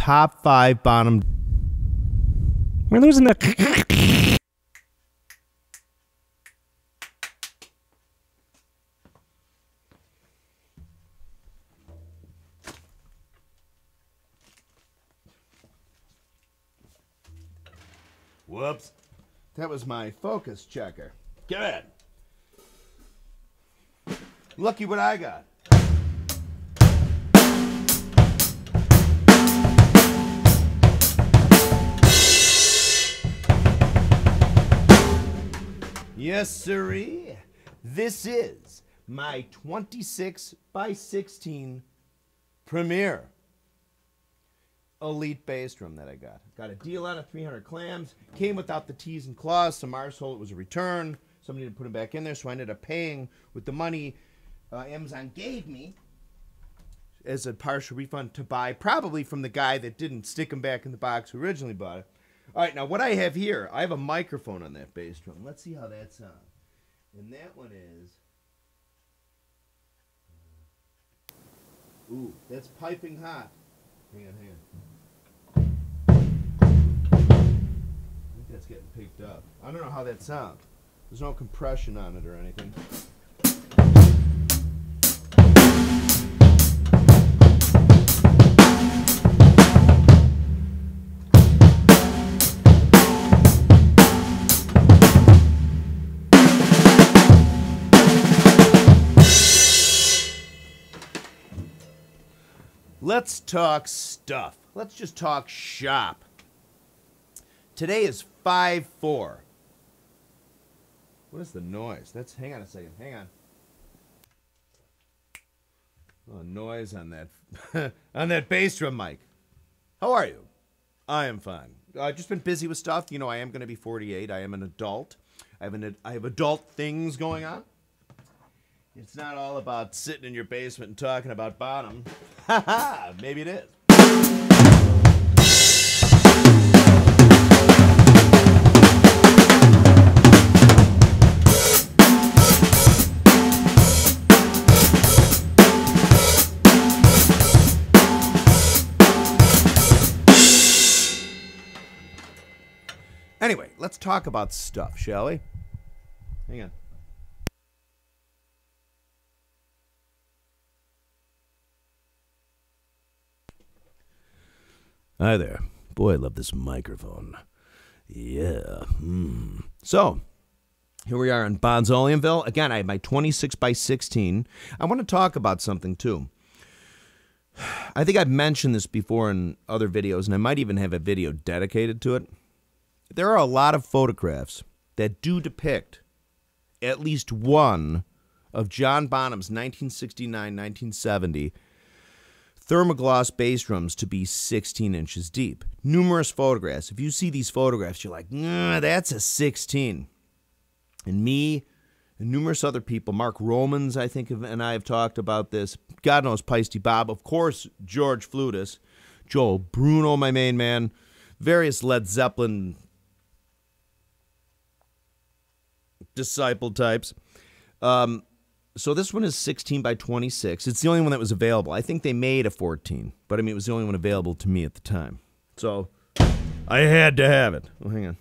top 5 Bonham. We're losing the. Whoops. That was my focus checker. Get it. Looky what I got. Yes, sirree. This is my 26 by 16 Premier Elite bass drum that I got. Got a deal on it, 300 clams. Came without the T's and claws. Some arsehole, it was a return. Somebody had to put it back in there, so I ended up paying with the money Amazon gave me as a partial refund to buy, probably from the guy that didn't stick them back in the box who originally bought it. All right, now what I have here, I have a microphone on that bass drum. Let's see how that sounds. And that one is... ooh, that's piping hot. Hang on, hang on. I think that's getting picked up. I don't know how that sounds. There's no compression on it or anything. Let's talk stuff. Let's just talk shop. Today is 5/4. What is the noise? That's, hang on a second, hang on. Oh, noise on that on that bass drum mic. How are you? I am fine. I've just been busy with stuff. You know, I am going to be 48. I am an adult. I have adult things going on. It's not all about sitting in your basement and talking about Bonham. Ha ha! Maybe it is. Anyway, let's talk about stuff, shall we? Hang on. Hi there. Boy, I love this microphone. Yeah. So, here we are in Bonzoleumville. Again, I have my 26 by 16. I want to talk about something, too. I think I've mentioned this before in other videos, and I might even have a video dedicated to it. There are a lot of photographs that do depict at least one of John Bonham's 1969-1970 thermogloss bass drums to be 16 inches deep. Numerous photographs. If you see these photographs, you're like, nah, that's a 16. And me and numerous other people, Mark Romans, I think, and I have talked about this. God knows, Peisty Bob. Of course, George Flutus. Joel Bruno, my main man. Various Led Zeppelin disciple types. So this one is 16 by 26. It's the only one that was available. I think they made a 14, but I mean, it was the only one available to me at the time. So I had to have it. Oh, hang on.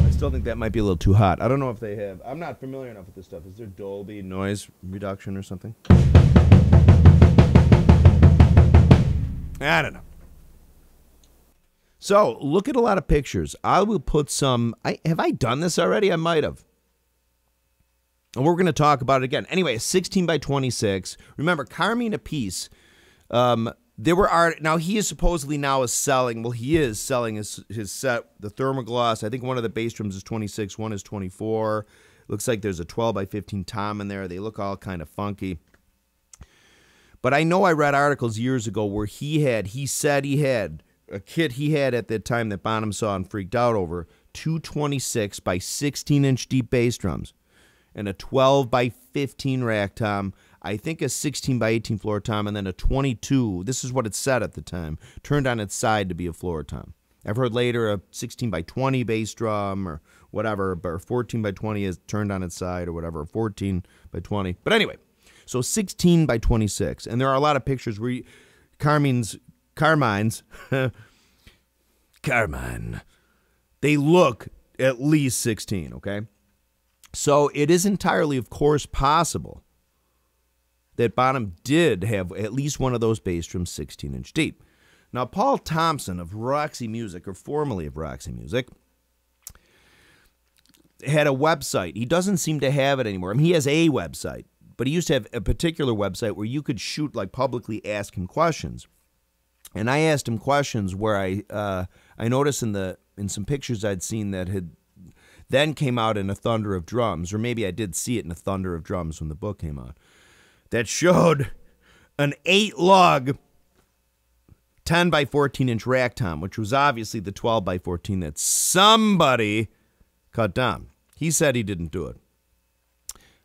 I still think that might be a little too hot. I don't know if they have. I'm not familiar enough with this stuff. Is there Dolby noise reduction or something? I don't know. So, look at a lot of pictures. I will put some... have I done this already? I might have. And we're going to talk about it again. Anyway, 16 by 26. Remember, Carmine Apiece, there were art... Now, he is supposedly now selling... Well, he is selling his set, the Thermogloss. I think one of the bass drums is 26, one is 24. Looks like there's a 12 by 15 tom in there. They look all kind of funky. But I know I read articles years ago where he said he had... a kit he had at that time that Bonham saw and freaked out over, 226 by 16-inch deep bass drums, and a 12 by 15 rack tom, I think a 16 by 18 floor tom, and then a 22, this is what it said at the time, turned on its side to be a floor tom. I've heard later a 16 by 20 bass drum or whatever, or 14 by 20 is turned on its side or whatever, 14 by 20. But anyway, So 16 by 26. And there are a lot of pictures where Carmine's, Carmine, they look at least 16, okay? So it is entirely, of course, possible that Bonham did have at least one of those bass drums 16-inch deep. Now, Paul Thompson of Roxy Music, or formerly of Roxy Music, had a website. He doesn't seem to have it anymore. I mean, he has a website, but he used to have a particular website where you could shoot, like, publicly ask him questions. And I asked him questions where I noticed in some pictures I'd seen that had then came out in A Thunder of Drums, or maybe I did see it in A Thunder of Drums when the book came out, that showed an 8-lug 10 by 14-inch rack tom, which was obviously the 12 by 14 that somebody cut down. He said he didn't do it.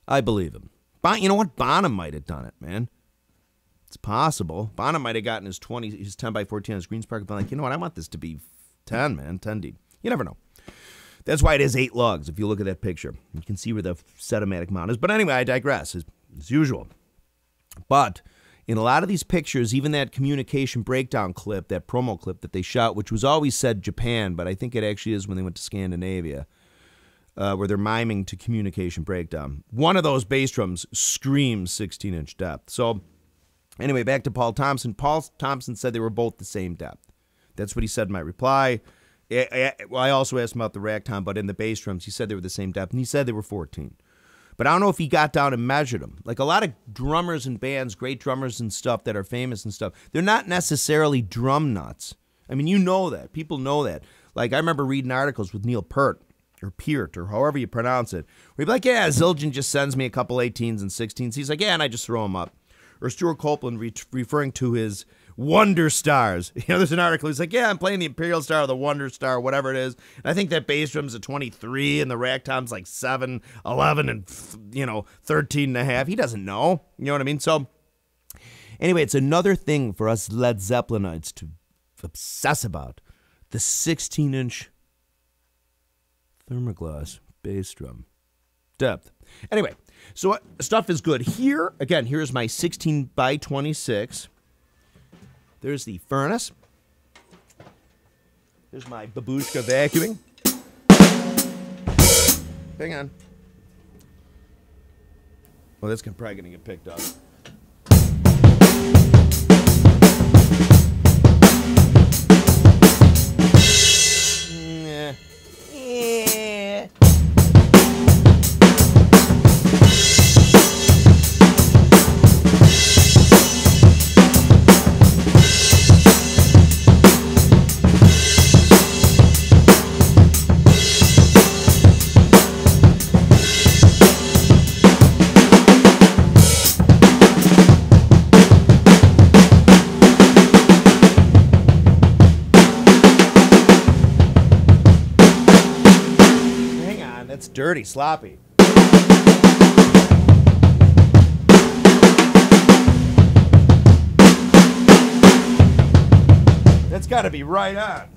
I believe him. You know what? Bonham might have done it, man. It's possible. Bonham might have gotten his 10 by 14 on his Greens Park and been like, you know what? I want this to be 10, man. 10 deep. You never know. That's why it is 8 lugs. If you look at that picture, you can see where the Setomatic mount is. But anyway, I digress, as usual. But in a lot of these pictures, even that communication breakdown clip, that promo clip that they shot, which was always said Japan, but I think it actually is when they went to Scandinavia, where they're miming to communication breakdown. One of those bass drums screams 16-inch depth. So anyway, back to Paul Thompson. Paul Thompson said they were both the same depth. That's what he said in my reply. I also asked him about the rack tom, but in the bass drums, he said they were the same depth, and he said they were 14. But I don't know if he got down and measured them. Like a lot of drummers and bands, great drummers and stuff that are famous and stuff, they're not necessarily drum nuts. I mean, you know that. People know that. Like I remember reading articles with Neil Peart, or however you pronounce it, where he'd be like, yeah, Zildjian just sends me a couple 18s and 16s. He's like, yeah, and I just throw them up. Or Stuart Copeland referring to his Wonder Stars. You know, there's an article. He's like, yeah, I'm playing the Imperial Star or the Wonder Star, whatever it is. And I think that bass drum's a 23 and the rack tom's like 7, 11, and, 13 and a half. He doesn't know. You know what I mean? So, anyway, it's another thing for us Led Zeppelinites to obsess about. The 16-inch thermoglass bass drum depth. Anyway, so stuff is good. Here, again, here's my 16 by 26. There's the furnace. There's my babushka vacuuming. Hang on. Well, that's probably going to get picked up. Yeah. That's dirty, sloppy. That's got to be right on.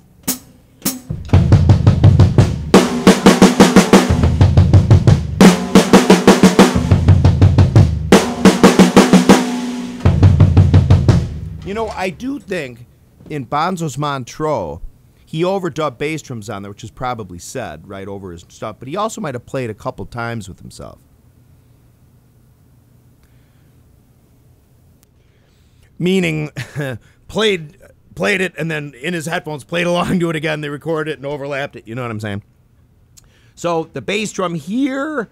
You know, I do think in Bonzo's Montreux, he overdubbed bass drums on there, which is probably said right over his stuff, but he also might have played a couple times with himself. Meaning, played it and then in his headphones played along to it again. They recorded it and overlapped it. You know what I'm saying? So the bass drum here,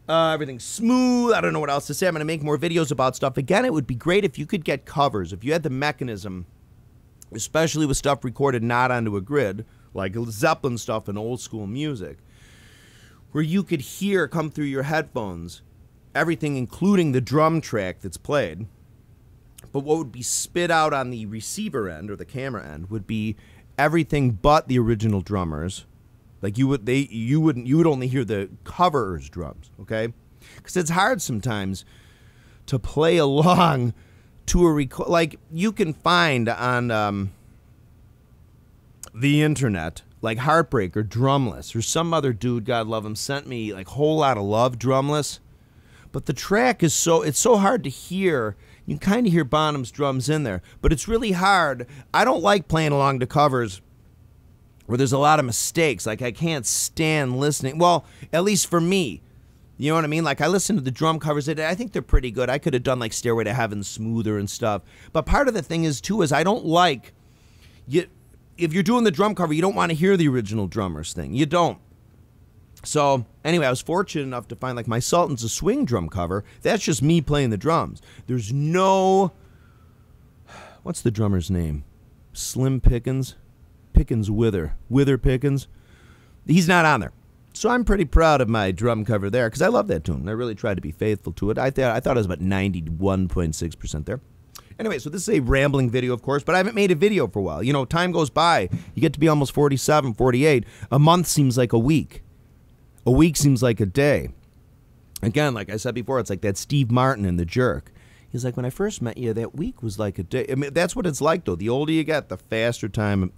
everything's smooth. I don't know what else to say. I'm going to make more videos about stuff. Again, it would be great if you could get covers. If you had the mechanism, especially with stuff recorded not onto a grid, like Zeppelin stuff and old school music, where you could hear come through your headphones everything, including the drum track that's played. But what would be spit out on the receiver end or the camera end would be everything but the original drummers. Like you would only hear the cover's drums, okay? Because it's hard sometimes to play along to a record. Like you can find on the internet, like Heartbreaker, Drumless, or some other dude, God love him, sent me like Whole Lot of Love, Drumless. but the track is it's so hard to hear. You can kind of hear Bonham's drums in there, but it's really hard. I don't like playing along to covers where there's a lot of mistakes. Like, I can't stand listening. Well, at least for me. You know what I mean? Like, I listen to the drum covers. I think they're pretty good. I could have done, like, Stairway to Heaven smoother and stuff. But part of the thing is, too, is I don't like... if you're doing the drum cover, you don't want to hear the original drummers thing. You don't. So, anyway, I was fortunate enough to find, like, my Sultan's a swing drum cover. That's just me playing the drums. There's no... What's the drummer's name? Slim Pickens? Pickens Wither. Wither Pickens? He's not on there. So I'm pretty proud of my drum cover there, because I love that tune. I really tried to be faithful to it. I thought it was about 91.6% there. Anyway, so this is a rambling video, of course, but I haven't made a video for a while. You know, time goes by. You get to be almost 47, 48. A month seems like a week. A week seems like a day. Again, like I said before, it's like that Steve Martin in The Jerk. He's like, when I first met you, that week was like a day. I mean, that's what it's like, though. The older you get, the faster time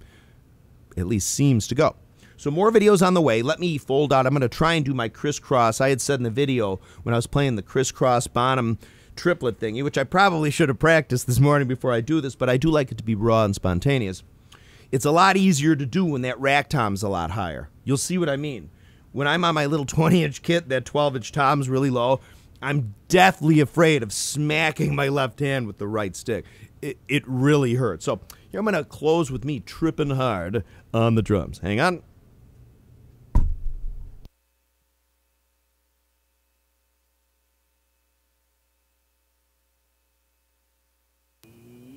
at least seems to go. So more videos on the way. Let me fold out. I'm going to try and do my crisscross. I had said in the video when I was playing the crisscross Bonham triplet thingy, which I probably should have practiced this morning before I do this, but I do like it to be raw and spontaneous. It's a lot easier to do when that rack tom's a lot higher. You'll see what I mean. When I'm on my little 20-inch kit, that 12-inch tom's really low, I'm deathly afraid of smacking my left hand with the right stick. It really hurts. So here I'm going to close with me tripping hard on the drums. Hang on.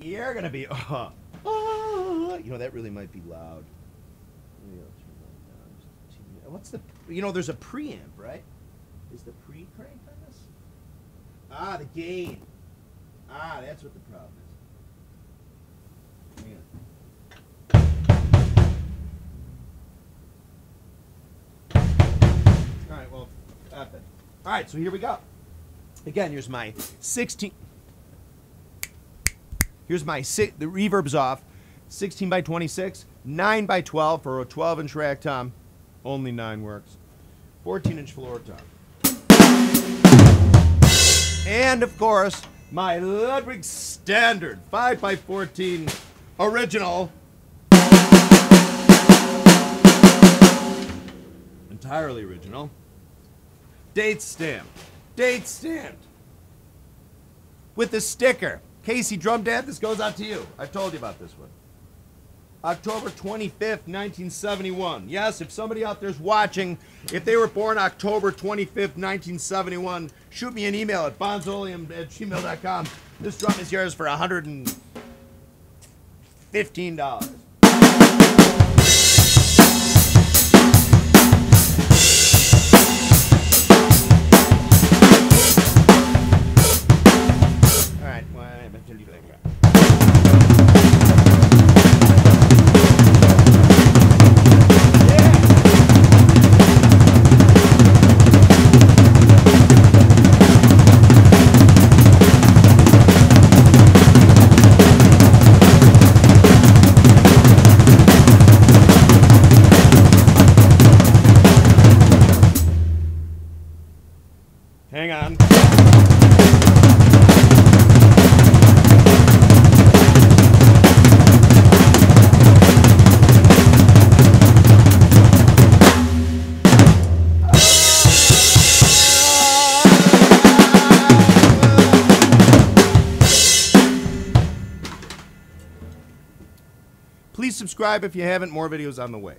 You're going to be, you know, that really might be loud. What's the, you know, there's a preamp, right? Is the pre cranked on this? Ah, the gain. Ah, that's what the problem is. Hang on. All right, well, all right, so here we go. Again, here's my 16. Here's my the reverb's off, 16 by 26, 9 by 12 for a 12-inch rack tom. Only 9 works. 14-inch floor tom. And of course, my Ludwig standard 5 by 14 original. Entirely original. Date stamped. Date stamped. With the sticker. Casey Drum Dad, this goes out to you. I've told you about this one. October 25th, 1971. Yes, if somebody out there's watching, if they were born October 25th, 1971, shoot me an email at bonzoleum@gmail.com. This drum is yours for $115. Hang on. Please subscribe if you haven't. More videos on the way.